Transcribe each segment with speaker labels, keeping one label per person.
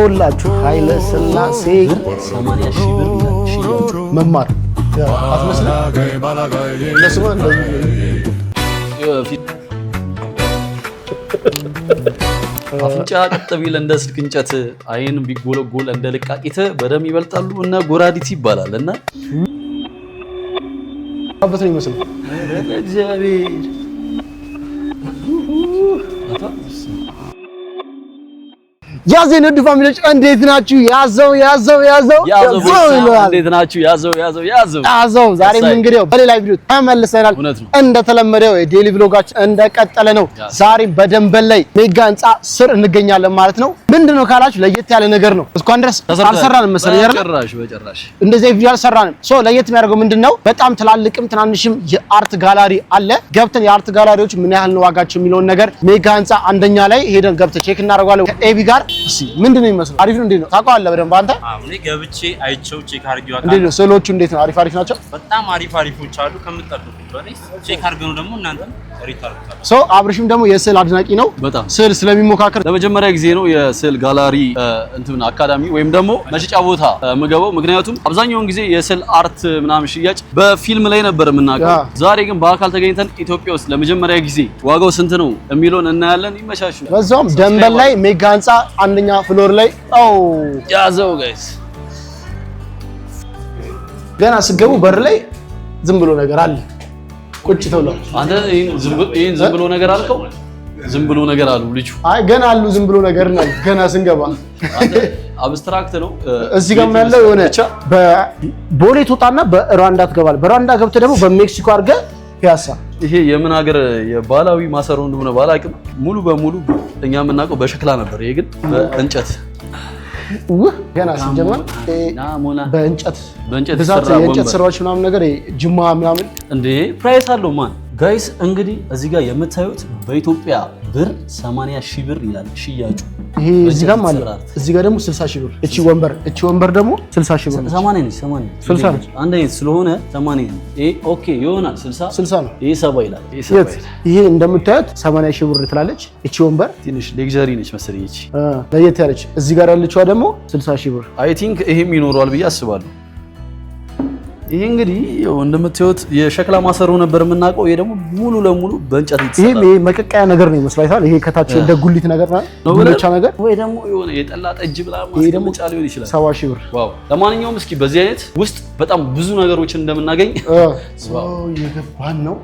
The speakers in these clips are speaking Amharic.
Speaker 1: የውላችሁ ኃይለ ሥላሴ
Speaker 2: 80 ሺህ ብር ሽያጭ
Speaker 1: መማር አትመስልም? ለስሙ
Speaker 2: አፍንጫ ቀጥ ቢል እንደ ስልክ እንጨት አይን ቢጎለጎል እንደ ልቃቂት በደም ይበልጣሉ እና ጎራዲት ይባላል እና
Speaker 1: አበት ነው ይመስል
Speaker 2: እግዚአብሔር
Speaker 1: ያዘን ወድ ፋሚሊዎች እንዴት ናችሁ? ያዘው
Speaker 2: እንዴት ናችሁ? ያዘው
Speaker 1: ዛሬም እንግዲህ በሌላ ቪዲዮ ተመልሰናል። እንደተለመደው የዴሊ ብሎጋችን እንደቀጠለ ነው። ዛሬም በደንበል ላይ ሜጋ ህንጻ ስር እንገኛለን ማለት ነው። ምንድነው ካላችሁ ለየት ያለ ነገር ነው። እስካሁን ድረስ አልሰራንም መሰለኝ አይደል?
Speaker 2: በጭራሽ
Speaker 1: እንደዚህ ቪዲዮ አልሰራንም። ለየት የሚያደርገው ምንድነው በጣም ትላልቅም ትናንሽም የአርት ጋላሪ አለ። ገብተን የአርት ጋላሪዎች ምን ያህል ነው ዋጋቸው የሚለውን ነገር ሜጋ ህንጻ አንደኛ ላይ ሄደን ገብተን ቼክ እናደርጋለን ከኤቢ ጋር። ምንድነው የሚመስለው? አሪፍ ነው። እንዴት ነው ታውቀዋለህ በደንብ አንተ?
Speaker 3: እኔ ገብቼ አይቼው ቼክ አድርጌው አውቃለሁ።
Speaker 1: እንዴት ነው ስዕሎቹ? እንዴት ነው? አሪፍ ናቸው።
Speaker 3: በጣም አሪፎች አሉ ከምትጠብቁት በላይ ቼክ አድርገው ደግሞ እናንተ ሪት አድርጉታል።
Speaker 1: አብርሽም ደግሞ የስዕል አድናቂ ነው።
Speaker 2: በጣም
Speaker 1: ስዕል ስለሚሞካከር
Speaker 2: ለመጀመሪያ ጊዜ ነው የስዕል ጋላሪ እንትን አካዳሚ ወይም ደግሞ መሸጫ ቦታ ምገባው። ምክንያቱም አብዛኛውን ጊዜ የስዕል አርት ምናምን ሽያጭ በፊልም ላይ ነበር የምናውቀው። ዛሬ ግን በአካል ተገኝተን ኢትዮጵያ ውስጥ ለመጀመሪያ ጊዜ ዋጋው ስንት ነው የሚለውን እናያለን። ይመቻቹ።
Speaker 1: በዛውም ደንበል ላይ ሜጋ ህንጻ አንደኛ ፍሎር ላይ
Speaker 2: ያዘው ጋይስ።
Speaker 1: ገና ስገቡ በር ላይ ዝም ብሎ ነገር አለ ቁጭ ተብሏል።
Speaker 2: አንተ ይሄን ዝም ብሎ ነገር አልከው? ዝም ብሎ ነገር አሉ ልጁ።
Speaker 1: አይ ገና አሉ ዝም ብሎ ነገር ነው። ገና ስንገባ
Speaker 2: አንተ አብስትራክት ነው።
Speaker 1: እዚህ ጋር ያለው የሆነ በቦሌ ትወጣና በሩዋንዳ ትገባለህ። በሩዋንዳ ገብተህ ደግሞ በሜክሲኮ አድርገህ ፒያሳ።
Speaker 2: ይሄ የምን ሀገር የባህላዊ ማሰሮ እንደሆነ ባላቅም ሙሉ በሙሉ እኛ የምናውቀው በሸክላ ነበር። ይሄ ግን በእንጨት
Speaker 1: ገና ሲጀመር በእንጨት
Speaker 2: የተሰራ
Speaker 1: የእንጨት ስራዎች ምናምን ነገር ጅማ ምናምን
Speaker 2: እንዴ ፕራይስ አለው ማን ጋይስ። እንግዲህ እዚህ ጋር የምታዩት በኢትዮጵያ ብር 80 ሺህ ብር ይላል ሽያጩ።
Speaker 1: ይሄ እዚህ ጋር ማለት እዚህ ጋር ደግሞ 60 ሺህ ብር። እቺ ወንበር ደግሞ 60 ሺህ ብር።
Speaker 2: 80 ነች 60 ነች። አንድ አይነት ስለሆነ 80 ነው። ይሄ ኦኬ ይሆናል 60 ነው። ይሄ 70 ይላል።
Speaker 1: ይሄ እንደምታዩት 80 ሺህ ብር ትላለች። እቺ ወንበር
Speaker 2: ትንሽ ሌክዠሪ ነች መሰለኝ። እቺ
Speaker 1: ለየት ያለች። እዚህ ጋር ያለችዋ ደግሞ 60 ሺህ ብር።
Speaker 2: አይ ቲንክ ይሄም ይኖረዋል ብዬ አስባለሁ። ይሄ እንግዲህ እንደምታዩት የሸክላ ማሰሮ ነበር የምናውቀው። ይሄ ደግሞ ሙሉ ለሙሉ በእንጨት የተሰራ
Speaker 1: ይሄ መቀቀያ ነገር ነው ይመስላል። ይሄ ከታች እንደ ጉሊት ነገር ነው ብቻ ነገር
Speaker 2: ወይ ደግሞ የሆነ የጠላ ጠጅ ብላ ማስቀመጫ ሊሆን ይችላል።
Speaker 1: 70 ሺህ ብር።
Speaker 2: ዋው! ለማንኛውም እስኪ በዚህ አይነት ውስጥ በጣም ብዙ ነገሮችን እንደምናገኝ
Speaker 1: የገባን ነው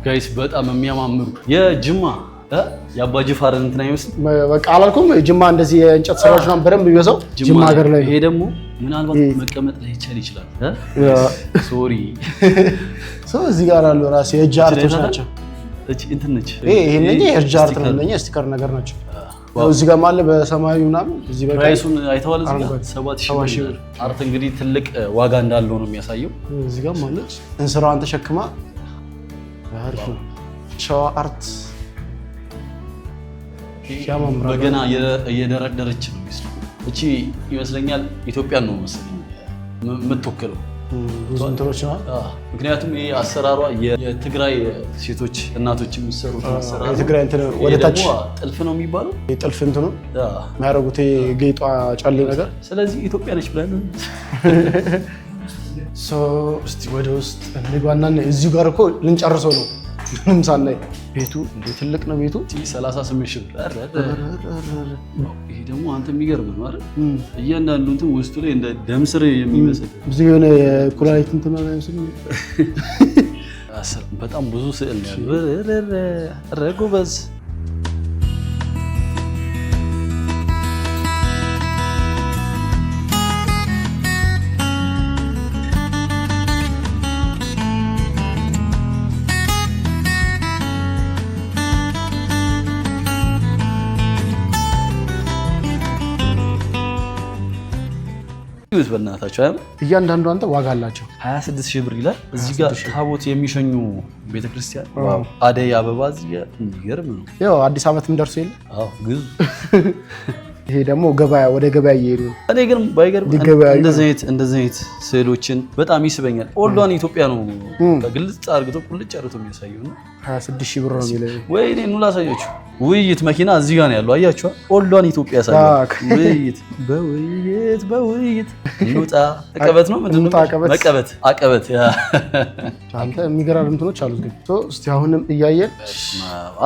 Speaker 2: ጋይስ። በጣም የሚያማምሩ የጅማ የአባ ጅፋርን እንትን አይመስልም?
Speaker 1: በቃ አላልኩም። ጅማ እንደዚህ የእንጨት ስራዎች ምናምን በደንብ የሚበዛው ጅማ ሀገር ላይ።
Speaker 2: ይሄ ደግሞ ምናልባት መቀመጥ ላይ ይችላል። ሶሪ
Speaker 1: እዚህ ጋር አሉ ራሱ የእጅ አርቶች ናቸው።
Speaker 2: እንትን ነች
Speaker 1: ይሄ የእጅ አርት ነው። ለኛ ስቲከር ነገር ናቸው። እዚህ ጋር ማለት በሰማያዊ ምናምን እዚህ በቃ
Speaker 2: ፕራይሱን አይተዋል። እዚህ ጋር 70 ሺህ ብር። አርት እንግዲህ ትልቅ ዋጋ እንዳለው ነው የሚያሳየው።
Speaker 1: እዚህ ጋር ማለት እንስራዋን ተሸክማ አሪፍ ነው። ሸዋ አርት
Speaker 2: በገና እየደረደረች ነው የሚመስለው። እቺ ይመስለኛል ኢትዮጵያን ነው መሰለኝ የምትወክለው።
Speaker 1: እንትኖች ነው።
Speaker 2: ምክንያቱም ይሄ አሰራሯ የትግራይ ሴቶች እናቶች የሚሰሩት አሰራር
Speaker 1: የትግራይ እንትን ወደ ታች
Speaker 2: ጥልፍ ነው የሚባለው።
Speaker 1: የጥልፍ እንትኑ የሚያደርጉት ጌጧ ጫሌ ነገር። ስለዚህ
Speaker 2: ኢትዮጵያ ነች ብለን
Speaker 1: እስቲ ወደ ውስጥ እንግባና እዚሁ ጋር እኮ ልንጨርሰው ነው። ምንም ሳናይ ቤቱ እንደ ትልቅ ነው። ቤቱ
Speaker 2: 38 ሺህ ብር። ይሄ ደግሞ አንተ የሚገርም ነው አይደል? እያንዳንዱ እንትን ውስጡ ላይ እንደ ደም ስር የሚመስል
Speaker 1: ብዙ የሆነ የኩላሊት እንትን ነው የሚመስል
Speaker 2: በጣም ብዙ ስዕል ነው ያለው። ረጎበዝ ይሁት በእናታችሁ አይደል?
Speaker 1: እያንዳንዱ አንተ ዋጋ አላቸው።
Speaker 2: 26 ሺህ ብር ይላል። እዚህ ጋር ታቦት የሚሸኙ ቤተክርስቲያን አደይ አበባ እዚህ ጋር የሚገርም ነው።
Speaker 1: ያው አዲስ ዓመትም ደርሶ የለ?
Speaker 2: አዎ ግዙ።
Speaker 1: ይሄ ደግሞ ገበያ ወደ ገበያ እየሄዱ ነው።
Speaker 2: እኔ ግን ባይገርም እንደዚህ አይነት ስዕሎችን በጣም ይስበኛል። ኦልዷን ኢትዮጵያ ነው በግልጽ አርግቶ ቁልጭ አርግቶ የሚያሳየው ነው።
Speaker 1: 26000 ብር ነው የሚለው።
Speaker 2: ወይኔ ኑ ላሳያችሁ። ውይይት መኪና እዚህ ጋር ነው ያለው። አያችኋ? ኦልዷን ኢትዮጵያ ያሳያል። በውይይት እንውጣ። አቀበት ነው ምንድን ነው? አቀበት ያ
Speaker 1: አንተ የሚገራርም እንትኖች አሉት። ግን እስቲ አሁንም እያየን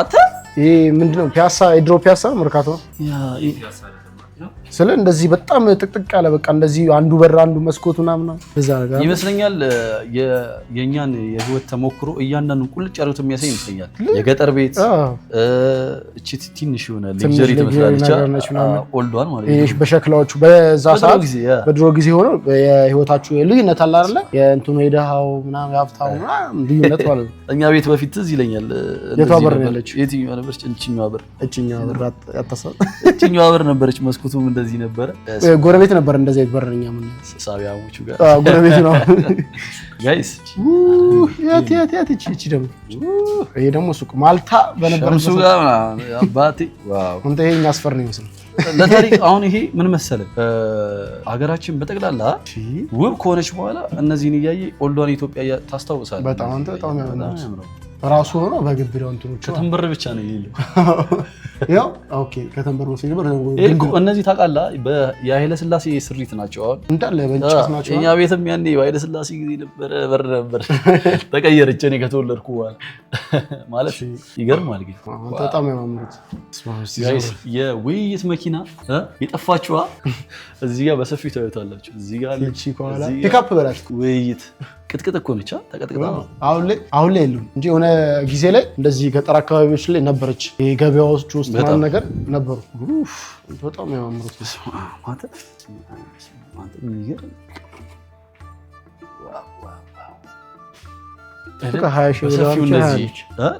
Speaker 2: አታ
Speaker 1: ይሄ ምንድነው? ፒያሳ የድሮ ፒያሳ መርካቶ ስለ እንደዚህ በጣም ጥቅጥቅ ያለ በቃ እንደዚህ አንዱ በር አንዱ መስኮት ምናምን እዛ ነገር
Speaker 2: ይመስለኛል። የኛን የህይወት ተሞክሮ እያንዳንዱ ቁልጭ አርግቶ የሚያሳይ ይመስለኛል። የገጠር ቤት እቺ ትንሽ የሆነ ሌክዠሪ ትመስላለች። ኦልዷን ማለት ነው። በሸክላዎቹ በዛ ሰዓት በድሮ ጊዜ ሆኖ የህይወታችሁ ልዩነት አለ አይደለ? የእንትኑ የደሃው ምናምን የሀብታው ምናምን ልዩነት ማለት ነው። እኛ ቤት በፊት ትዝ ይለኛል።
Speaker 1: የቷ በር ነው ያለችው?
Speaker 2: የትኛዋ ነበረች? እችኛዋ በር ነበረች። መስኮቱም እንደዚህ ነበረ።
Speaker 1: ጎረቤት ነበር እንደዚህ ይበረኛ ምን
Speaker 2: ሳቢያሞቹ ጋር
Speaker 1: ጎረቤት ነው
Speaker 2: ጋይስ።
Speaker 1: እቺ ደግሞ ይሄ ደግሞ ሱቅ ማልታ በነበረው
Speaker 2: ሱቅ ጋር አባቴ ዋው
Speaker 1: እንተ ይሄ የሚያስፈር ነው ይመስል
Speaker 2: ለታሪክ አሁን ይሄ ምን መሰለህ፣ ሀገራችን በጠቅላላ ውብ ከሆነች በኋላ እነዚህን እያየ ኦልዷን ኢትዮጵያ ታስታውሳለህ።
Speaker 1: በጣም አንተ በጣም ያምራል ራሱ ሆኖ በግብዳው እንትኖች
Speaker 2: ከተንበር ብቻ ነው ይሄው
Speaker 1: ያው ኦኬ ከተንበር ነው ሲገበር
Speaker 2: እነዚህ ታውቃለህ የኃይለ ሥላሴ ስሪት ናቸው። አሁን
Speaker 1: እንዳለ በእንጨት ናቸው።
Speaker 2: እኛ ቤትም ያኔ በኃይለ ሥላሴ ጊዜ በር ነበር ተቀየረች እኔ ከተወለድኩ በኋላ ማለት ይገርማል። ግን
Speaker 1: በጣም ያማምሩት
Speaker 2: የውይይት መኪና የጠፋችዋ እዚህ ጋር በሰፊው ታዩታላችሁ። እዚህ ጋር
Speaker 1: እቺ ከኋላ ፒክአፕ በላት
Speaker 2: ውይይት ቅጥቅጥ እኮ ነች። ተቀጥቅጣ ነው
Speaker 1: አሁን ላይ የሉም እንጂ የሆነ ጊዜ ላይ እንደዚህ ገጠር አካባቢዎች ላይ ነበረች። ገበያዎች ውስጥ ምናምን ነገር ነበሩ። በጣም ያማምሩት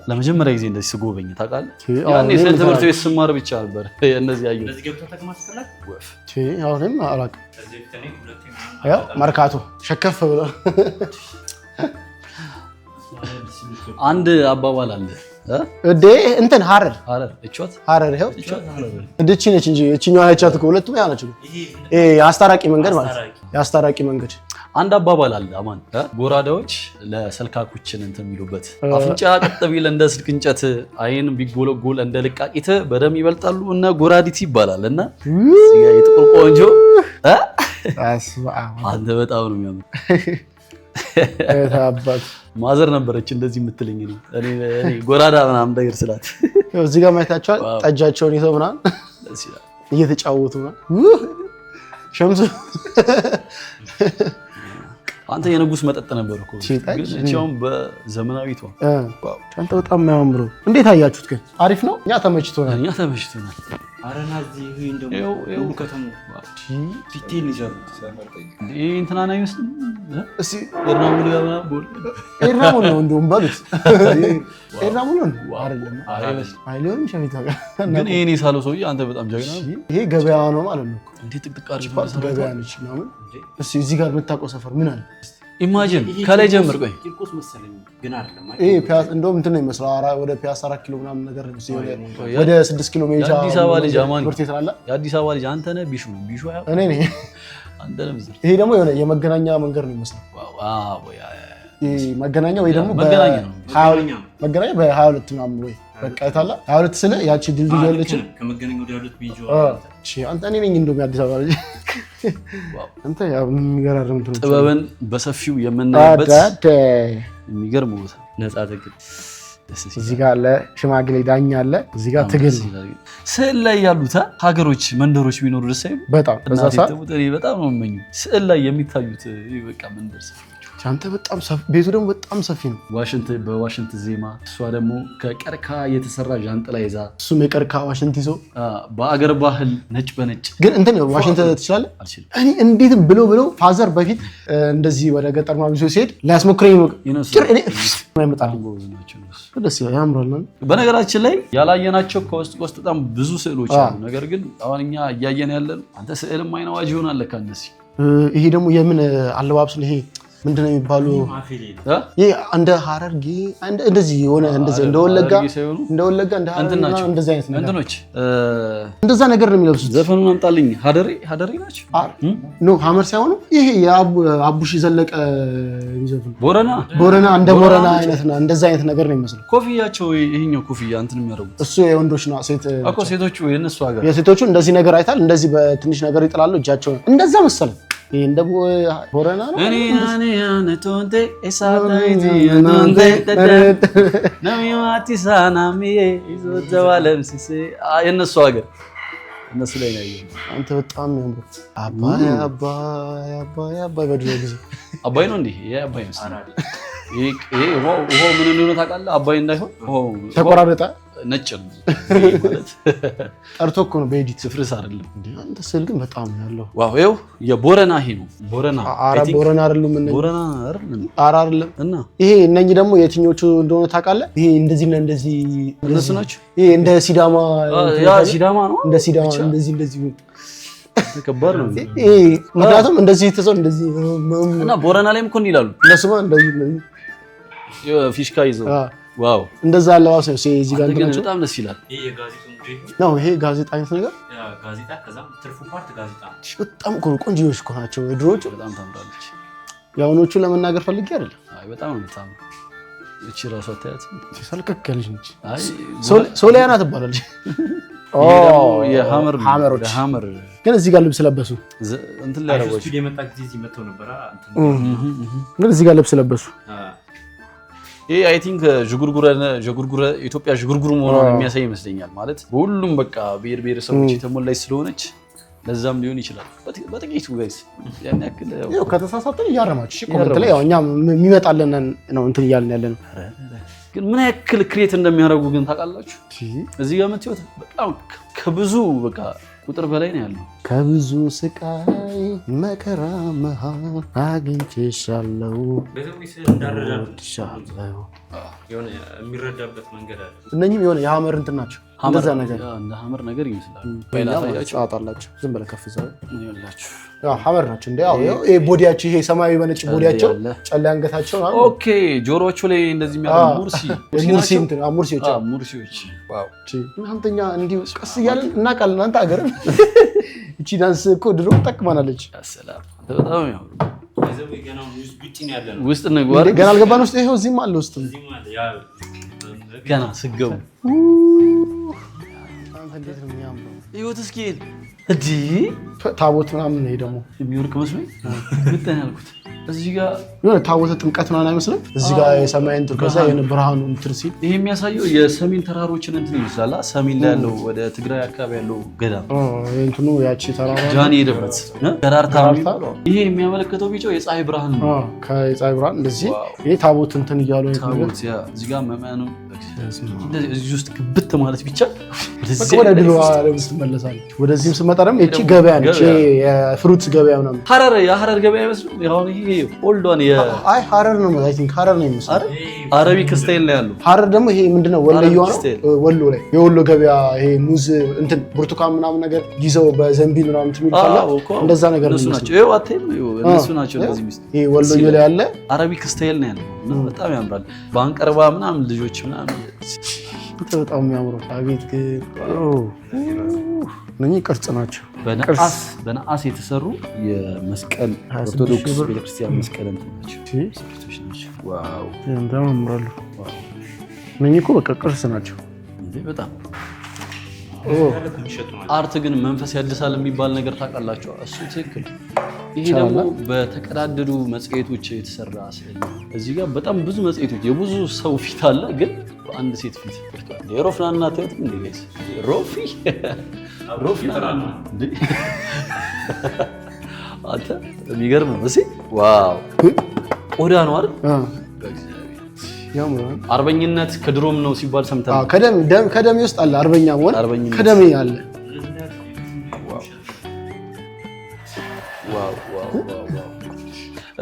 Speaker 2: ለመጀመሪያ ጊዜ እንደዚህ ስጎበኝ ታውቃለህ። ያኔ ስለ ትምህርት ቤት ስማር ብቻ ነበር እነዚህ ያየሁት።
Speaker 1: አሁንም አላውቅም። ያው መርካቶ ሸከፍ ብሎ
Speaker 2: አንድ አባባል አለ
Speaker 1: እዴ እንትን ሐረር ይኸው እንደቺ ነች እንጂ እቺኛዋ አይቻት እኮ ሁለቱም ያው ናቸው። የአስታራቂ መንገድ ማለት የአስታራቂ መንገድ
Speaker 2: አንድ አባባል አለ አማን። ጎራዳዎች ለሰልካኩችን እንትን የሚሉበት አፍንጫ ቀጥ ቢል እንደ ስልክ እንጨት፣ አይን ቢጎለጎል እንደ ልቃቂት በደም ይበልጣሉ እነ ጎራዲት ይባላል። እና የጥቁር ቆንጆ አንተ በጣም ነው የሚያምር። ማዘር ነበረች እንደዚህ የምትለኝ ነው እኔ ጎራዳ ምናምን ነገር ስላት
Speaker 1: እዚህ ጋር ማየታቸዋል። ጠጃቸውን ይዘው ምናምን እየተጫወቱ ነው ሸምሱ።
Speaker 2: አንተ የንጉስ መጠጥ ነበር እኮ ግን እቺውን በዘመናዊቷ
Speaker 1: አንተ በጣም የሚያምሩ። እንዴት አያችሁት ግን? አሪፍ ነው። እኛ ተመችቶናል።
Speaker 3: አረና እዚህ ይሄ እንደው ከተሙ ዲቴል ይዘሩት
Speaker 2: ይሄ እንትና ነው ይመስል
Speaker 1: እሺ
Speaker 2: ኤርናሙል ጋር ቦል
Speaker 1: ኤርናሙል ነው እንደውም ባሉት ኤርናሙል ነው አይደለም አይሉም ሸሚታ ጋር
Speaker 2: ግን ይሄኔ ሳለው ሰውዬ አንተ በጣም ጀግና ነው።
Speaker 1: ይሄ ገበያ ነው ማለት ነው።
Speaker 2: እንዴ ጥቅጥቅ አድርጎ
Speaker 1: ገበያ ነች ምናምን። እሺ እዚህ ጋር የምታውቀው ሰፈር ምን አለ?
Speaker 2: ኢማጂን ከላይ ጀምር። ቆይ
Speaker 3: ቂርቆስ መሰለኝ ግን አይደለም።
Speaker 1: ይሄ ፒያሳ እንደውም እንትን ነው የሚመስለው። ወደ ፒያሳ 4 ኪሎ ምናምን ነገር ነው። ወደ 6 ኪሎ ሜትር
Speaker 2: የአዲስ አበባ ልጅ አማን
Speaker 1: ትላለ።
Speaker 2: የአዲስ አበባ ልጅ አንተ ነህ። ቢሹ ያው
Speaker 1: እኔ ነኝ።
Speaker 2: አንተ ነህ።
Speaker 1: ይሄ ደግሞ የሆነ የመገናኛ መንገድ ነው የሚመስለው።
Speaker 2: ዋው
Speaker 1: መገናኛ ወይ ደግሞ
Speaker 2: መገናኛ
Speaker 1: መገናኛ በ22 ምናምን ወይ በቃ አይታላ 22 ስለ ያቺ ድልድይ ያለች
Speaker 3: ከመገናኛ ወደ 22 ቢጆ
Speaker 1: አንተ እኔ ነኝ እንደውም የአዲስ አበባ ልጅ አንተ ያው የሚገራርም
Speaker 2: ጥበብን በሰፊው የምናይበት የሚገርም ቦታ ነፃ ትግል።
Speaker 1: እዚህ ጋር አለ ሽማግሌ ዳኛ አለ። እዚህ ጋር ትግል
Speaker 2: ስዕል ላይ ያሉት ሀገሮች መንደሮች ቢኖሩ ደስ አይልም?
Speaker 1: በጣም በዛ ሰዓት
Speaker 2: በጣም ነው የምመኘው ስዕል ላይ የሚታዩት በቃ መንደር ሰፈሮች።
Speaker 1: አንተ በጣም ቤቱ ደግሞ በጣም ሰፊ ነው።
Speaker 2: በዋሽንት ዜማ እሷ ደግሞ ከቀርከሃ የተሰራ ዣንጥላ ይዛ
Speaker 1: እሱም የቀርከሃ ዋሽንት ይዞ
Speaker 2: በአገር ባህል ነጭ በነጭ
Speaker 1: ግን እንትን ነው ዋሽንት ትችላለህ? እኔ እንዴትም ብሎ ፋዘር በፊት እንደዚህ ወደ ገጠር ማሚሶ ሲሄድ ሊያስሞክረኝ ነው እኔ አይመጣልኝ። ደስ ይላል፣ ያምራል።
Speaker 2: በነገራችን ላይ ያላየናቸው ከውስጥ በጣም ብዙ ስዕሎች አሉ። ነገር ግን አሁን እኛ እያየን ያለን አንተ ስዕልም አይን አዋጅ ይሆናል ለካ እንደዚህ።
Speaker 1: ይሄ ደግሞ የምን አለባበስ ነው? ይሄ ምንድነው የሚባሉ ይሄ እንደ ሐረርጌ እንደዚህ የሆነ እንደዚህ እንደወለጋ እንደ ሐረርጌ እንደዚህ አይነት ነገር
Speaker 2: እንትኖች
Speaker 1: እንደዛ ነገር ነው የሚለብሱት።
Speaker 2: ዘፈኑን አምጣልኝ። ሀደሬ ናቸው
Speaker 1: ኖ ሐመር ሳይሆኑ ይሄ የአቡሽ ዘለቀ ይዘቱ ቦረና እንደ ቦረና አይነትና እንደዛ አይነት ነገር ነው የሚመስለው።
Speaker 2: ኮፍያቸው ይሄኛው ኮፍያ እንትን የሚያደርጉት
Speaker 1: እሱ የወንዶች ነው።
Speaker 2: ሴቶቹ የነሱ ሀገር
Speaker 1: የሴቶቹ እንደዚህ ነገር አይታል። እንደዚህ በትንሽ ነገር ይጥላሉ እጃቸውን እንደዛ መሰለኝ። ይሄ እንደ ቦረና ነው።
Speaker 2: እኔ አንቶንቴ ኤሳታይቲ አንቶንቴ ነሚዋቲሳናሚ ይዞተዋለምሲሴ የነሱ ሀገር እነሱ ላይ ነው ያየው።
Speaker 1: አንተ በጣም ያምሩ አባይ በድሮ ጊዜ
Speaker 2: አባይ ነው እንዴ? ይሄ አባይ ነው። ይሄ ውሃው ምን እንደሆነ ታውቃለህ? አባይ እንዳይሆን ውሃው
Speaker 1: ተቆራረጠ
Speaker 2: ነጭ ነው ማለት
Speaker 1: ጠርቶ እኮ ነው በኤዲት
Speaker 2: ፍርስ አይደለም
Speaker 1: እንዴ? አንተ ስል ግን በጣም ያለው
Speaker 2: ዋው ይኸው የቦረና ይሄ ነው ቦረና
Speaker 1: ቦረና አይደለም ምን
Speaker 2: ቦረና አይደለም
Speaker 1: አይደለም
Speaker 2: እና
Speaker 1: ይሄ እነኚህ ደግሞ የትኞቹ እንደሆነ ታውቃለህ? ይሄ እንደዚህ እና እንደዚህ
Speaker 2: እነሱ ናቸው።
Speaker 1: ይሄ እንደ ሲዳማ
Speaker 2: ሲዳማ ነው
Speaker 1: እንደ ሲዳማ እንደዚህ
Speaker 2: ከባድ ነው
Speaker 1: ይሄ ምክንያቱም እንደዚህ ተሰው እንደዚህ
Speaker 2: እና ቦረና ላይም እኮ ይላሉ
Speaker 1: እነሱማ እንደዚህ
Speaker 2: ፊሽካ ይዘው ዋው
Speaker 1: እንደዛ አለባበስ ነው። እዚህ ጋር
Speaker 2: ግን በጣም ደስ ይላል።
Speaker 1: ነው ይሄ ጋዜጣ አይነት ነገር
Speaker 3: ጋዜጣ ከዛም ትርፉ ፓርት ጋዜጣ
Speaker 1: በጣም ቆንጆዎች እኮ ናቸው። ድሮቹ
Speaker 2: በጣም ታምራለች።
Speaker 1: ያውኖቹ ለመናገር ፈልጌ አይደለም።
Speaker 2: አይ በጣም ነው የምታምረው። እቺ ራሷ ታያት
Speaker 1: ሰልከክ ያለች ነች።
Speaker 2: አይ
Speaker 1: ሶሊያና ትባላለች።
Speaker 2: የሐመሮች
Speaker 1: ግን እዚህ ጋር ልብስ ለበሱ
Speaker 2: እንትን ላይ ያረጋችሁ
Speaker 3: የመጣ ጊዜ እዚህ መተው ነበር።
Speaker 1: ግን እዚህ ጋር ልብስ ለበሱ።
Speaker 2: ይሄ አይ ቲንክ ዥጉርጉረ ኢትዮጵያ ዥጉርጉር መሆኗን የሚያሳይ ይመስለኛል። ማለት ሁሉም በቃ ብሔር ብሔረሰቦች የተሞላች ስለሆነች ለዛም ሊሆን ይችላል። በጥቂቱ ጋይስ ያን ያክል
Speaker 1: ያው ከተሳሳተን እያረማችሁ እሺ፣ ኮሜንት ላይ ያው እኛ የሚመጣልን ነው እንትን እያልን ያለን።
Speaker 2: ግን ምን ያክል ክሬት እንደሚያደርጉ ግን ታውቃላችሁ? እዚህ ጋር የምትይወት በጣም ከብዙ በቃ ቁጥር በላይ ነው ያለው።
Speaker 1: ከብዙ ስቃይ መከራ መሃል አግኝቼሻለሁ
Speaker 3: የሆነ የሚረዳበት መንገድ አለ።
Speaker 1: እነኚህም የሆነ የሐመር እንትን ናቸው። እንደዛ ነገር
Speaker 2: እንደ ሐመር ነገር ይመስላል።
Speaker 1: ባይላታያችሁ አጣላችሁ ዝም ብለህ ከፍ ዘው ይላችሁ ያው ሐመር ናቸው። እንዴ ያው ይሄ ቦዲያቸው ይሄ ሰማያዊ በነጭ ቦዲያቸው ጨለ አንገታቸው ነው።
Speaker 2: ኦኬ ጆሮዎቹ ላይ እንደዚህ የሚያደርጉ ሙርሲ
Speaker 1: እንትን
Speaker 2: ሙርሲዎች ዋው
Speaker 1: እናንተኛ እንዲሁ ቀስ እያልን እናውቃለን። እናንተ ሀገር እቺ ዳንስ እኮ ድሮ ጠቅማናለች።
Speaker 2: ሰላም በጣም ያው ውስጥ
Speaker 1: ንግባር ገና አልገባን ውስጥ ይሄው እዚህም አለ ውስጥ
Speaker 2: ገና ስገቡ
Speaker 1: እንዴት ነው የሚያምረው!
Speaker 2: ይወት እስኪ እዲ
Speaker 1: ታቦት ምናምን ነው ደግሞ
Speaker 2: የሚወርቅ መስሎኝ እንትን ያልኩት እዚህ ጋር
Speaker 1: የሆነ ታቦት ጥምቀት ምናምን አይመስልም? እዚህ ጋር የሰማይን ትርከሳ የሆነ ብርሃኑ እንትን ሲል
Speaker 2: ይሄ የሚያሳየው የሰሜን ተራሮችን እንትን ይመስላል። ሰሜን ላይ ያለው ወደ ትግራይ አካባቢ ያለው ገዳም
Speaker 1: እንትኑ ያቺ ተራራ
Speaker 2: ጃኒ የደብረት ገራርታ ይሄ የሚያመለክተው ቢጫው የፀሐይ ብርሃን ነው።
Speaker 1: ከፀሐይ ብርሃን እንደዚህ ይሄ ታቦት እንትን እያሉ
Speaker 2: ታቦት ያ እዚህ ጋር መማኑ እዚህ ውስጥ ግብት ማለት ብቻ
Speaker 1: ወደ ድሮ ዓለም ትመለሳለች። ወደዚህም ስመጣ ደግሞ እቺ ገበያ ነች፣ የፍሩት ገበያ ምናምን
Speaker 2: የሐረር ገበያ ይመስላል። ያው ይሄ ኦልዶን
Speaker 1: አይ ሐረር ነው አይ ቲንክ ሐረር ነው የሚመስለው።
Speaker 2: አረቢክ ስታይል ነው ያለው።
Speaker 1: ሐረር ደግሞ ይሄ ምንድነው ወሎዬዋ ነው። ወሎ ላይ የወሎ ገበያ ይሄ ሙዝ እንትን ብርቱካን ምናምን ነገር ይዘው በዘንቢል ምናምን ትሚልታላ እንደዛ ነገር ነው
Speaker 2: ናቸው። ይሄው አትይም እነሱ ናቸው። እንደዚህ ሚስት
Speaker 1: ይሄ ወሎዬ ላይ ያለ
Speaker 2: አረቢክ ስታይል ነው ያለው። በጣም ያምራል። ባንቀርባ ምናምን ልጆች ምናምን
Speaker 1: በጣም የሚያምሩ አቤት ግን እነኚህ ቅርጽ ናቸው።
Speaker 2: በነሐስ የተሰሩ የመስቀል ኦርቶዶክስ ቤተክርስቲያን መስቀል ናቸው። ዋው
Speaker 1: በጣም ያምራሉ። እነኚህ እኮ በቃ ቅርስ ናቸው
Speaker 2: በጣም። አርት ግን መንፈስ ያድሳል የሚባል ነገር ታውቃላችሁ? እሱ ትክክል። ይሄ ደግሞ በተቀዳደዱ መጽሔቶች የተሰራ ስዕል ነው። እዚህ ጋር በጣም ብዙ መጽሔቶች የብዙ ሰው ፊት አለ፣ ግን በአንድ ሴት ፊት የሮፍናና ተውት እንዴ ጋይስ ሮፍናና እንዴ አንተ የሚገርም ነው። እሺ ዋው ቆዳ ነው አይደል?
Speaker 1: ያምራል።
Speaker 2: አርበኝነት ከድሮም ነው ሲባል ሰምተናል።
Speaker 1: ከደሜ ውስጥ አለ አርበኛ ሆነ ከደሜ አለ።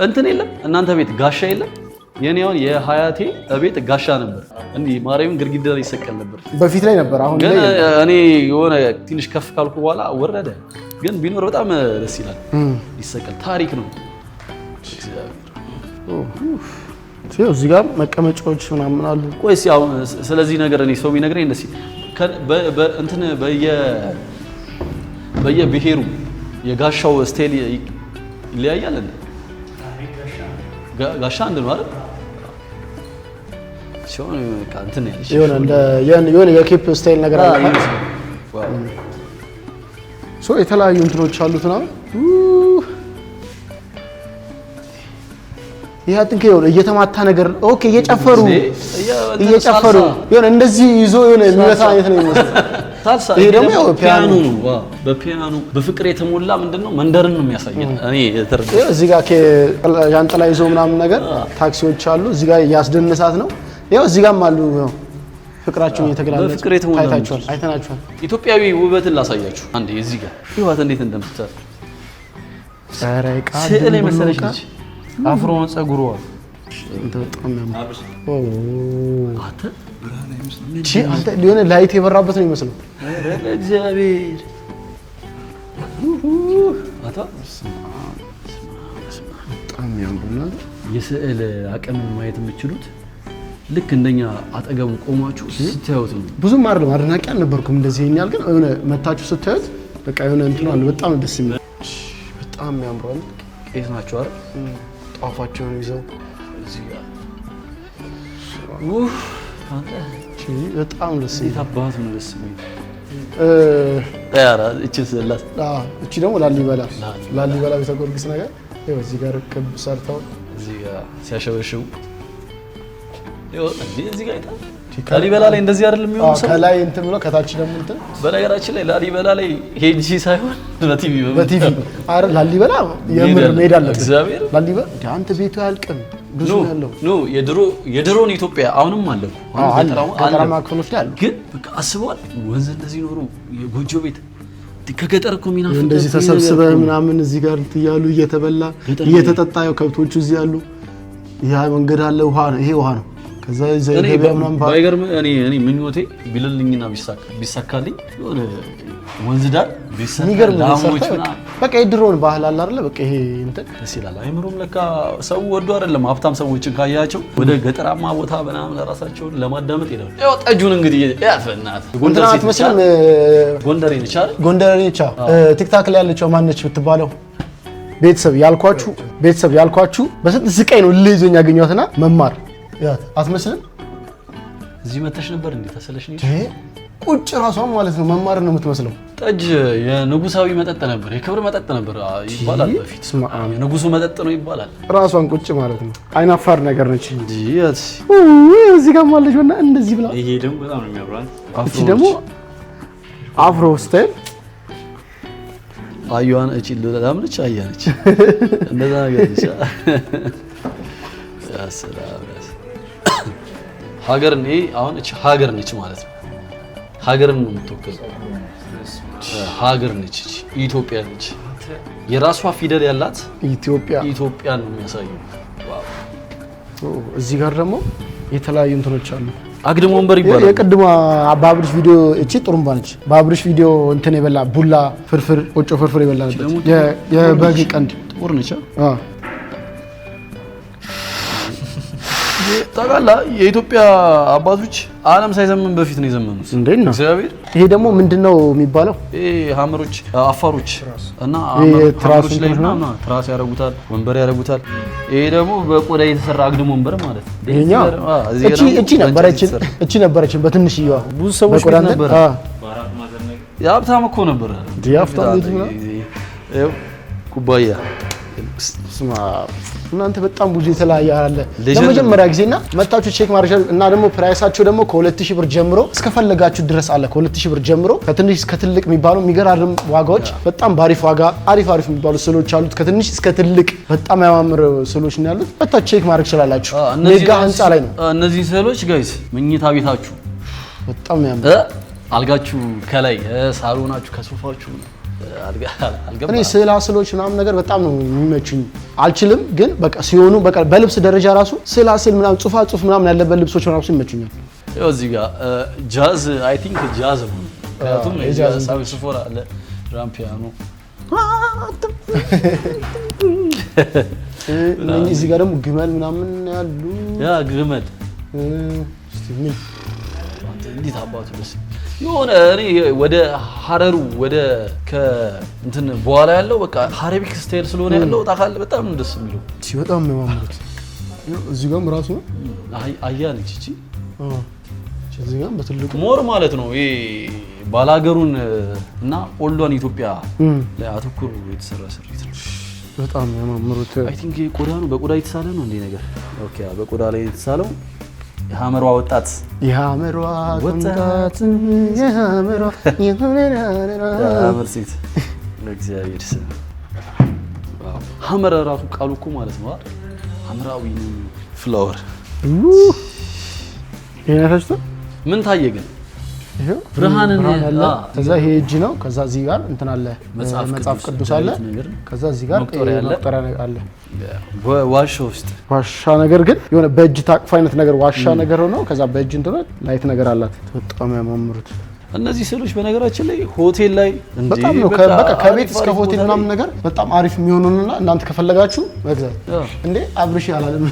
Speaker 2: እንትን የለም እናንተ ቤት ጋሻ የለም? የኔ አሁን የሀያቴ ቤት ጋሻ ነበር። እንዲህ ማርያምን ግድግዳ ላይ ይሰቀል ነበር።
Speaker 1: በፊት ላይ ነበር። አሁን
Speaker 2: ግን እኔ የሆነ ትንሽ ከፍ ካልኩ በኋላ ወረደ። ግን ቢኖር በጣም ደስ ይላል። ይሰቀል ታሪክ ነው።
Speaker 1: እዚህ ጋር መቀመጫዎች ምናምን አሉ።
Speaker 2: ቆይስ ያው ስለዚህ ነገር እኔ ሰው ቢነግረኝ እንደዚህ እንትን በየብሔሩ የጋሻው ስታይል ይለያያል እንዴ? ጋሻ አንድ ነው አይደል? ሲሆን እንትን ያለሽ
Speaker 1: የሆነ የኬፕ ስታይል ነገር አለ። የተለያዩ እንትኖች አሉት ነው። ይሄ አጥንከ ይሆነ እየተማታ ነገር ኦኬ፣ እየጨፈሩ ይሆነ እንደዚህ ይዞ ይሆነ የሚመታ አይነት ነው የሚመስለው። ይሄ ደግሞ ያው ፒያኖ ነው።
Speaker 2: በፒያኖ በፍቅር የተሞላ ምንድነው መንደርን ነው የሚያሳየው። እኔ
Speaker 1: እዚህ ጋር ጃንጥላ ይዞ ምናምን ነገር ታክሲዎች አሉ። እዚህ ጋር ያስደነሳት ነው። ያው እዚህ ጋርም አሉ ፍቅራቸውን እየተገላለጹ
Speaker 2: በፍቅር የተሞላ
Speaker 1: አይተናቸዋል።
Speaker 2: ኢትዮጵያዊ ውበትን ላሳያችሁ አንዴ። እዚህ ጋር ይዋት እንዴት እንደምትሰራ
Speaker 1: ሰራይ ቃል
Speaker 2: ስዕል የመሰለች ልጅ አፍሮ ጸጉሯ
Speaker 1: አንተ ሊሆነ ላይት የበራበት ነው የሚመስለው።
Speaker 2: እግዚአብሔር
Speaker 1: በጣም ያምራል።
Speaker 2: የስዕል አቅምን ማየት የምትችሉት ልክ እንደኛ አጠገቡ ቆማችሁ ስታዩት ነው።
Speaker 1: ብዙም አይደለም አድናቂ አልነበርኩም እንደዚህ ይኛል፣ ግን የሆነ መታችሁ ስታዩት በቃ የሆነ እንትን አለ። በጣም ደስ የሚል በጣም ያምራል።
Speaker 2: ቄስ ናቸው አይደል?
Speaker 1: ጧፋቸውን ይዘው
Speaker 2: እዚህ ጋር
Speaker 1: በጣም ደስ
Speaker 2: የሚል አባቱ ነው ደስ የሚል እቺ ስላት
Speaker 1: እቺ ደግሞ ላሊበላ ቤተ ጊዮርጊስ ነገር ይኸው እዚህ ጋር ክብ ሰርተው
Speaker 2: እዚህ ጋር ሲያሸበሽቡ እዚህ ጋር አይታ ላሊበላ ላይ እንደዚህ አይደለም የሚሆነው ሰው
Speaker 1: ከላይ እንትን ብሎ ከታች ደግሞ እንትን።
Speaker 2: በነገራችን ላይ ላሊበላ ላይ ሄጂ ሳይሆን በቲቪ
Speaker 1: አረ ላሊበላ የምር መሄድ አለበት።
Speaker 2: እግዚአብሔር
Speaker 1: ላሊበላ አንተ ቤቱ ያልቅም ብዙ ያለው
Speaker 2: የድሮን ኢትዮጵያ አሁንም አለ።
Speaker 1: ገጠራማ ክፍሎች ላይ አለ።
Speaker 2: ግን በቃ አስበዋል ወንዝ እንደዚህ ኖሮ የጎጆ ቤት ከገጠር እኮ ሚናፍቅ
Speaker 1: እንደዚህ ተሰብስበህ ምናምን እዚህ ጋር እያሉ እየተበላ እየተጠጣ ያው ከብቶቹ እዚህ ያሉ ያ መንገድ አለ። ውሃ ነው፣ ይሄ ውሃ ነው። ከዛ ዘይገበያ ምናምን
Speaker 2: ባይገርም እኔ ምኞቴ ቢልልኝና ቢሳካልኝ የሆነ ወንዝ ዳር
Speaker 1: የሚገርም በቃ የድሮውን ባህል አለ አይደለ? በቃ ይሄ እንትን
Speaker 2: ደስ ይላል። አይምሮም ለካ ሰው ወዶ አይደለም ሀብታም ሰዎችን ካያቸው ወደ ገጠራማ ቦታ ምናምን ራሳቸውን ለማዳመጥ ይላሉ። ያው ጠጁን እንግዲህ ያፈናት
Speaker 1: ጎንደር አትመስልም?
Speaker 2: ጎንደሬ ነች አይደል?
Speaker 1: ጎንደሬ ነች። ቲክታክ ላይ ያለችው ማነች ብትባለው ቤተሰብ ያልኳችሁ በስንት ስቃይ ነው ልይዞኝ ያገኘኋትና መማር ያት አትመስልም?
Speaker 2: እዚህ መተሽ ነበር እንዴ? ተሰለሽኝ
Speaker 1: ቁጭ ራሷን ማለት ነው መማር ነው የምትመስለው።
Speaker 2: ጠጅ የንጉሳዊ መጠጥ ነበር፣ የክብር መጠጥ ነበር ይባላል በፊት። የንጉሱ መጠጥ ነው ይባላል።
Speaker 1: ራሷን ቁጭ ማለት ነው። አይናፋር ነገር ነች እንጂ
Speaker 2: ያት
Speaker 1: እዚህ ጋር ማለት ነው እንደዚህ ብላ።
Speaker 3: ይሄ ደግሞ በጣም ነው የሚያምረው።
Speaker 1: እቺ ደግሞ አፍሮ ስታይል
Speaker 2: አዩዋን እቺ ለላምነች አያነች እንደዛ ነገር ነች። ያሰላም ሀገር ነኝ አሁን እቺ ሀገር ነች ማለት ነው። ሀገርን ነው የምትወክለው። ሀገር ነች እቺ ኢትዮጵያ ነች። የራሷ ፊደል ያላት ኢትዮጵያን ነው የሚያሳየው። ዋው!
Speaker 1: እዚህ ጋር ደግሞ የተለያዩ እንትኖች አሉ።
Speaker 2: አግድም ወንበር ይባላል።
Speaker 1: የቅድሟ ባብሪሽ ቪዲዮ እቺ ጥሩምባ ነች። ባብሪሽ ቪዲዮ እንትን የበላ ቡላ ፍርፍር ቆጮ ፍርፍር የበላበት የበግ ቀንድ
Speaker 2: ጥቁር ነች። ታውቃላ የኢትዮጵያ አባቶች ዓለም ሳይዘመን በፊት ነው የዘመኑት።
Speaker 1: እንዴት ነው
Speaker 2: እግዚአብሔር።
Speaker 1: ይሄ ደግሞ ምንድነው የሚባለው?
Speaker 2: ይሄ ሀመሮች አፋሮች እና
Speaker 1: ትራስ
Speaker 2: ላይ ምናምን ትራስ ያረጉታል፣ ወንበር ያረጉታል። ይሄ ደግሞ በቆዳ የተሰራ አግድም ወንበር ማለት ነው።
Speaker 1: ይሄኛው እቺ ነበረችን በትንሽዬዋ
Speaker 2: ብዙ ሰዎች ቤት ነበር። የሀብታም እኮ ነበር።
Speaker 1: የሀብታም ቤት ነው።
Speaker 2: ይኸው ኩባያ
Speaker 1: እናንተ በጣም ብዙ የተለያየ አለ። ለመጀመሪያ ጊዜና መታችሁ ቼክ ማድረግ እና ደግሞ ፕራይሳቸው ደግሞ ከ2000 ብር ጀምሮ እስከፈለጋችሁ ድረስ አለ። ከ2000 ብር ጀምሮ ከትንሽ እስከ ትልቅ የሚባሉ የሚገራርም ዋጋዎች፣ በጣም ባሪፍ ዋጋ አሪፍ የሚባሉ ስዕሎች አሉት። ከትንሽ እስከ ትልቅ በጣም ያማምሩ ስዕሎች ነው ያሉት። መታችሁ ቼክ ማድረግ ትችላላችሁ። ሜጋ ህንጻ ላይ ነው
Speaker 2: እነዚህ ስዕሎች ጋይስ። መኝታ ቤታችሁ
Speaker 1: በጣም ያምራል።
Speaker 2: አልጋችሁ ከላይ ሳሎናችሁ ከሶፋችሁ
Speaker 1: እኔ ስዕሎች ምናምን ነገር በጣም ነው የሚመቹኝ። አልችልም ግን በቃ ሲሆኑ በቃ በልብስ ደረጃ ራሱ ስዕል ምናምን ጽሁፍ ምናምን ያለበት ልብሶች ራሱ ይመቹኛል።
Speaker 2: ያው እዚህ ጋር ጃዝ አይ ቲንክ ጃዝ ነው። ምክንያቱም የጃዝ ሳክስፎን አለ፣ ድራም ፒያኖ
Speaker 1: እዚህ ጋር ደግሞ ግመል ምናምን ያሉ
Speaker 2: ያ ግመል
Speaker 1: እስቲ ምን
Speaker 2: እንዴት አባቱ ደስ የሆነ እኔ ወደ ሐረሩ ወደ ከእንትን በኋላ ያለው በቃ አረቢክ ስታይል ስለሆነ ያለው ታካለ በጣም ደስ የሚለው
Speaker 1: በጣም ነው የሚያምሩት። እዚህ ጋርም ራሱ ነው
Speaker 2: አያለች እቺ
Speaker 1: እዚህ ጋርም በትልቁ
Speaker 2: ሞር ማለት ነው ይሄ ባላገሩን እና ኦልዷን ኢትዮጵያ ላይ አተኩሮ የተሰራ ስሪት ነው።
Speaker 1: በጣም የሚያምሩት
Speaker 2: አይ ቲንክ ቆዳ ነው በቆዳ የተሳለ ነው እንዴ ነገር ኦኬ በቆዳ ላይ የተሳለው የሐመሯ ወጣት የሐመር ሴት ለእግዚአብሔር ስም ሐመር ራሱ ቃሉ እኮ ማለት ነው ሐምራዊ ፍላወር
Speaker 1: የነፈስተ
Speaker 2: ምን ታየ ግን ብርሃንን
Speaker 1: ከዛ ይሄ እጅ ነው ከዛ እዚህ ጋር እንትን አለ መጽሐፍ ቅዱስ አለ ከዛ እዚህ ጋር መቁጠሪያ አለ
Speaker 2: ዋሻ ውስጥ
Speaker 1: ዋሻ ነገር ግን የሆነ በእጅ ታቅፋ አይነት ነገር ዋሻ ነገር ሆኖ ከዛ በእጅ እንትን ላይት ነገር አላት በጣም ያማምሩት እነዚህ
Speaker 2: ስዕሎች በነገራችን ላይ ሆቴል ላይ
Speaker 1: በጣም ነው በቃ ከቤት እስከ ሆቴል ምናምን ነገር በጣም አሪፍ የሚሆኑና እናንተ ከፈለጋችሁ መግዛት እንዴ አብርሽ ያላለም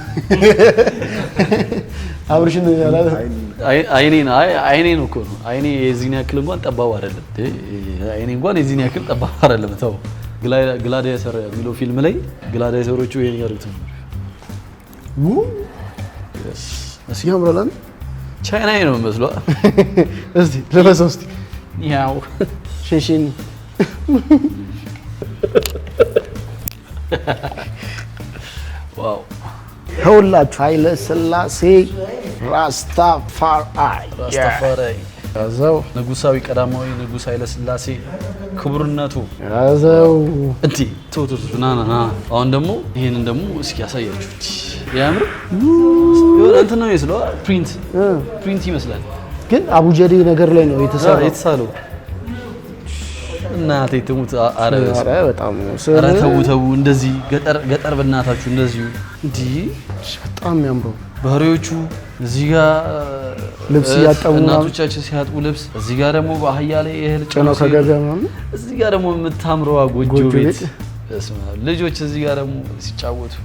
Speaker 1: አብርሽን ያላለም አይኔን እኮ ነው አይኔ የዚህን ያክል እንኳን ጠባብ አይደለም አይኔ እንኳን የዚህን ያክል ጠባብ አይደለም ተው ግላዲያተር የሚለው ፊልም ላይ ግላዲያተሮቹ ይሄን ያርጉት ነው ያምራል
Speaker 2: ቻይና ነው መስሏ
Speaker 1: እስቲ ለበሰው እስቲ
Speaker 2: ያው
Speaker 1: ሸሽን
Speaker 2: ዋው
Speaker 1: ሁላችሁ ኃይለ ሥላሴ ራስታፋራይ ያዘው
Speaker 2: ንጉሳዊ ቀዳማዊ ንጉስ ኃይለ ሥላሴ ክቡርነቱ
Speaker 1: ያዘው
Speaker 2: እንዴ ቶቶ ና አሁን ደግሞ ይሄንን ደግሞ እስኪ ያሳያችሁ ያምር እንትን ነው ይስለው ፕሪንት ይመስላል
Speaker 1: ግን አቡጀዴ ነገር ላይ ነው
Speaker 2: የተሳለው እናቴ ትሙት አረበስ
Speaker 1: በጣም
Speaker 2: ተው እንደዚህ ገጠር በእናታችሁ እንደዚህ እንዴ
Speaker 1: በጣም ያምረው
Speaker 2: ባህሪዎቹ እዚህ ጋር
Speaker 1: ልብስ ያጠቡ
Speaker 2: እናቶቻችን ሲያጥቡ ልብስ እዚህ ጋር ደግሞ ባህያ ላይ እህል
Speaker 1: ጭነው ከገበያ ማለት
Speaker 2: እዚህ ጋር ደግሞ የምታምረው ጎጆ ቤት ልጆች እዚህ ጋር ደግሞ ሲጫወቱ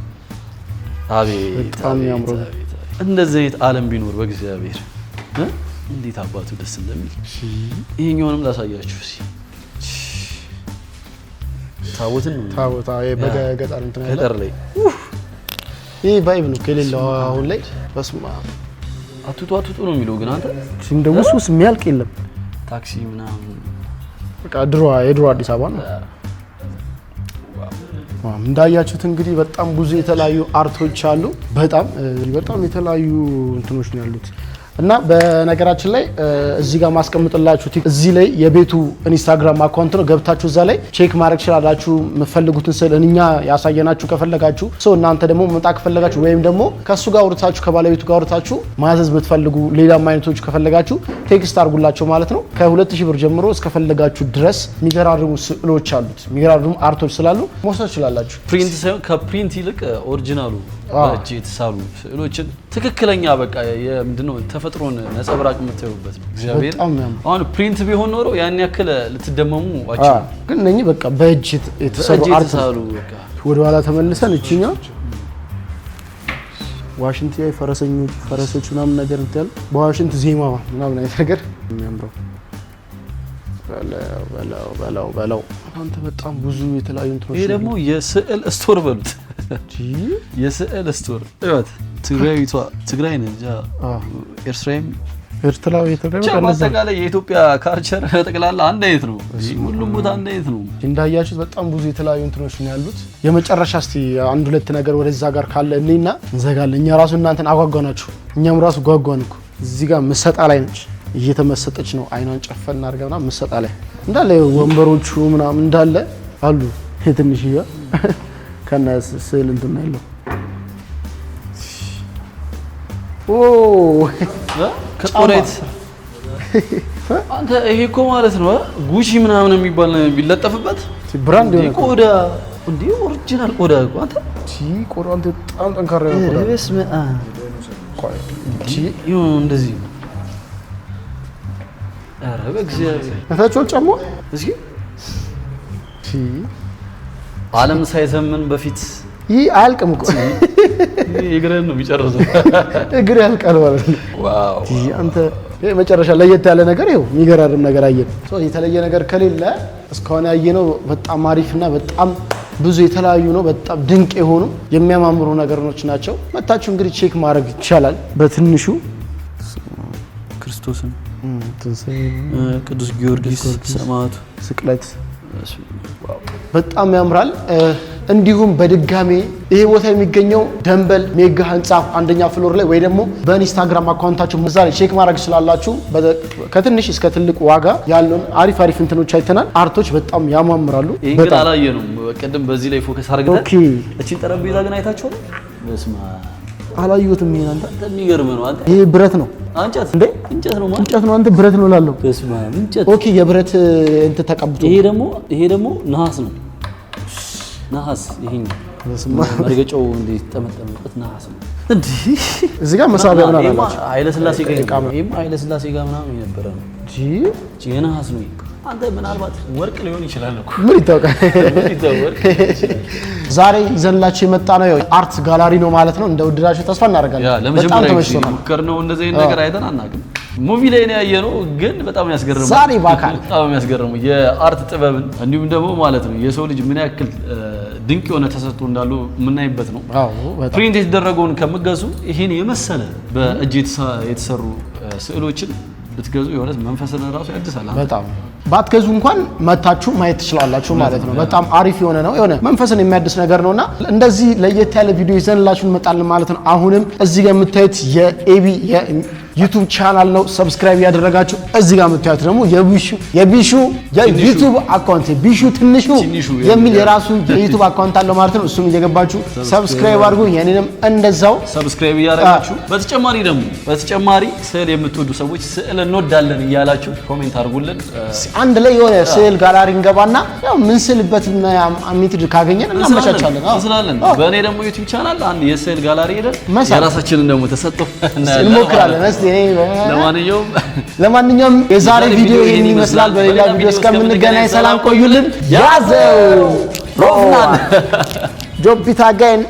Speaker 2: አቤት
Speaker 1: በጣም ያምረው
Speaker 2: እንደዚህ አይነት ዓለም ቢኖር በእግዚአብሔር እንዴት አባቱ ደስ እንደሚል ይሄኛውንም ላሳያችሁ እስኪ ታቦትን
Speaker 1: በገጠር እንትን ያለ
Speaker 2: ገጠር ላይ
Speaker 1: ይሄ ቫይብ ነው ከሌለው አሁን ላይ በስማ
Speaker 2: አትጡ ነው የሚለው ግን አንተ
Speaker 1: እንደው ሱስ የሚያልቅ የለም
Speaker 2: ታክሲ ምናምን
Speaker 1: በቃ የድሮ አዲስ አበባ ነው እንዳያችሁት እንግዲህ በጣም ብዙ የተለያዩ አርቶች አሉ በጣም የተለያዩ እንትኖች ነው ያሉት እና በነገራችን ላይ እዚህ ጋር ማስቀምጥላችሁ እዚህ ላይ የቤቱ ኢንስታግራም አካውንት ነው ገብታችሁ እዛ ላይ ቼክ ማድረግ ይችላልላችሁ የምትፈልጉትን ስለ እኛ ያሳየናችሁ ከፈለጋችሁ እናንተ ደግሞ መጣ ከፈለጋችሁ ወይም ደግሞ ከሱ ጋር አውርታችሁ ከባለቤቱ ጋር አውርታችሁ ማዘዝ የምትፈልጉ ሌላ ማይነቶች ከፈለጋችሁ ቴክስት አድርጉላችሁ ማለት ነው ከ2000 ብር ጀምሮ እስከፈለጋችሁ ድረስ የሚገራርሙ ስዕሎች አሉት የሚገራርሙ አርቶች ስላሉ መውሰድ ይችላልላችሁ
Speaker 2: ፕሪንት ሳይሆን ከፕሪንት ይልቅ ኦሪጂናሉ በእጅ የተሳሉ ስዕሎችን ትክክለኛ በቃ የምንድነው ተፈጥሮን ነጸብራቅ የምታዩበት ነው እግዚአብሔር አሁን ፕሪንት ቢሆን ኖሮ ያን ያክል ልትደመሙ አጭ
Speaker 1: ግን እነኚህ በቃ በእጅ የተሰሩ አርቶች በቃ ወደ ኋላ ተመልሰን እቺኛ ዋሽንት ላይ ፈረሶች ምናምን ነገር እንትን በዋሽንት ዜማ ምናምን አይነት ነገር የሚያምረው በለው አንተ በጣም ብዙ የተለያዩ እንትኖች
Speaker 2: ይሄ ደግሞ የስዕል ስቶር በሉት የስዕል ስቶር እዩት ትግራይ ነኝ ኤርትራዊ በአጠቃላይ የኢትዮጵያ ካልቸር ጠቅላላ አንድ አይነት ነው ሁሉም ቦታ አንድ አይነት ነው
Speaker 1: እንዳያችሁት በጣም ብዙ የተለያዩ እንትኖች ነው ያሉት የመጨረሻ እስቲ አንድ ሁለት ነገር ወደዛ ጋር ካለ እኔና እንዘጋለን እኛ ራሱ እናንተን አጓጓናችሁ እኛም ራሱ ጓጓን እኮ እዚህ ጋር መሰጣ ላይ ነች እየተመሰጠች ነው አይኗን ጨፈና አድርጋና መሰጣ ላይ እንዳለ ወንበሮቹ ምናምን እንዳለ አሉ ትንሽዬ ከነ ስዕል እንትን ነው ያለው
Speaker 2: ከጦሬት አንተ ይሄ እኮ ማለት ነው ጉቺ ምናምን የሚባል ቢለጠፍበት
Speaker 1: ብራንድ ነው
Speaker 2: ቆዳ እንዴ ኦሪጂናል ቆዳ እኮ አንተ
Speaker 1: ቆዳ አንተ በጣም ጠንካራ ነው ቆዳ
Speaker 2: በስመ አብ ይሁን እንደዚህ ኧረ በእግዚአብሔር
Speaker 1: እታቸው ጫማ
Speaker 2: እስኪ ዓለም ሳይዘምን በፊት
Speaker 1: ይሄ አያልቅም እኮ
Speaker 2: እግርህን ነው የሚጨርሰው
Speaker 1: እግር ያልቃል ማለት ነው
Speaker 2: ዋው
Speaker 1: አንተ መጨረሻ ለየት ያለ ነገር ይኸው የሚገራርም ነገር አየን የተለየ ነገር ከሌለ እስካሁን ያየነው በጣም አሪፍና በጣም ብዙ የተለያዩ ነው በጣም ድንቅ የሆኑ የሚያማምሩ ነገሮች ናቸው መታችሁ እንግዲህ ቼክ ማድረግ ይቻላል በትንሹ
Speaker 2: ክርስቶስን ቅዱስ ጊዮርጊስ ሰማዕቱ
Speaker 1: ስቅለት በጣም ያምራል እንዲሁም በድጋሜ ይሄ ቦታ የሚገኘው ደንበል ሜጋ ህንጻ አንደኛ ፍሎር ላይ ወይ ደግሞ በኢንስታግራም አካውንታችሁ መዛለ ቼክ ማድረግ ስላላችሁ ከትንሽ እስከ ትልቅ ዋጋ ያሉን አሪፍ እንትኖች አይተናል አርቶች በጣም ያማምራሉ
Speaker 2: ይሄን ግን አላየነውም ቀደም በዚህ ላይ ፎከስ አድርገን እቺን ጠረጴዛ ግን አይታችሁ ነው በስማ
Speaker 1: አላየሁትም ይሄን አንተ
Speaker 2: የሚገርም ነው አንተ
Speaker 1: ይሄ ብረት ነው
Speaker 2: አንጨት
Speaker 1: እንዴ
Speaker 2: እንጨት ነው
Speaker 1: እንጨት ነው አንተ ብረት ነው ላለው
Speaker 2: በስማ እንጨት
Speaker 1: ኦኬ የብረት እንት ተቀብቶ
Speaker 2: ይሄ ደግሞ ነሐስ ነው ነሐስ ይሄኛው በስማ መርገጫው እንዴ ተመጠመበት ነሐስ ነው እንዴ
Speaker 1: እዚህ ጋር መሳቢያ ምናምን አለ
Speaker 2: ኃይለ ሥላሴ ጋር ይሄም ኃይለ ሥላሴ ጋር ምናምን የነበረ ነው እንጂ የነሐስ ነው አንተ ምናልባት ወርቅ ሊሆን ይችላል እኮ
Speaker 1: ምን ይታወቃል ዛሬ ይዘንላችሁ የመጣ ነው አርት ጋላሪ ነው ማለት ነው እንደወደዳችሁ ተስፋ እናደርጋለን
Speaker 2: በጣም ተመችቶናል ሙከርነው እንደዚህ ነገር አይተን አናውቅም ሙቪ ላይ ነው ያየነው ግን በጣም ያስገርማል
Speaker 1: ዛሬ ባካል
Speaker 2: በጣም ያስገርማል የአርት ጥበብን እንዲሁም ደግሞ ማለት ነው የሰው ልጅ ምን ያክል ድንቅ የሆነ ተሰጥቶ እንዳለው የምናይበት ነው ፕሪንት የተደረገውን ከመገዙ ይሄን የመሰለ በእጅ የተሰሩ ስዕሎችን ብትገዙ የሆነ መንፈስን ራሱ ያድሳል
Speaker 1: በጣም ባትገዙ እንኳን መታችሁ ማየት ትችላላችሁ ማለት ነው በጣም አሪፍ የሆነ ነው የሆነ መንፈስን የሚያድስ ነገር ነውና እንደዚህ ለየት ያለ ቪዲዮ ይዘንላችሁ እንመጣለን ማለት ነው አሁንም እዚህ ጋር የምታዩት የኤቢ ዩቲዩብ ቻናል ነው ሰብስክራይብ ያደረጋችሁ እዚህ ጋር የምታዩት ደግሞ የቢሹ የዩቲዩብ አካውንት ቢሹ ትንሹ የሚል የራሱ የዩቲዩብ አካውንት አለው ማለት ነው እሱም እየገባችሁ ሰብስክራይብ አድርጉ የኔንም እንደዛው
Speaker 2: ሰብስክራይብ ያደረጋችሁ በተጨማሪ ስዕል የምትወዱ ሰዎች ስዕል እንወዳለን እያላችሁ ኮሜንት አድርጉልን
Speaker 1: አንድ ላይ የሆነ ስዕል ጋላሪ እንገባና ያው ምን ስልበትና አሚትድ ካገኘን እናመቻቻለን
Speaker 2: እንስላለን በእኔ ደግሞ ዩቲዩብ ቻናል አንድ የስዕል ጋላሪ ሄደን የራሳችንን ደግሞ ተሰጥቶ
Speaker 1: እንሞክራለን ለማንኛውም የዛሬ ቪዲዮ ይሄን ይመስላል በሌላ ቪዲዮ እስከምንገናኝ ሰላም ቆዩልን ያዘው ሮፍናን ጆቢታ ጋን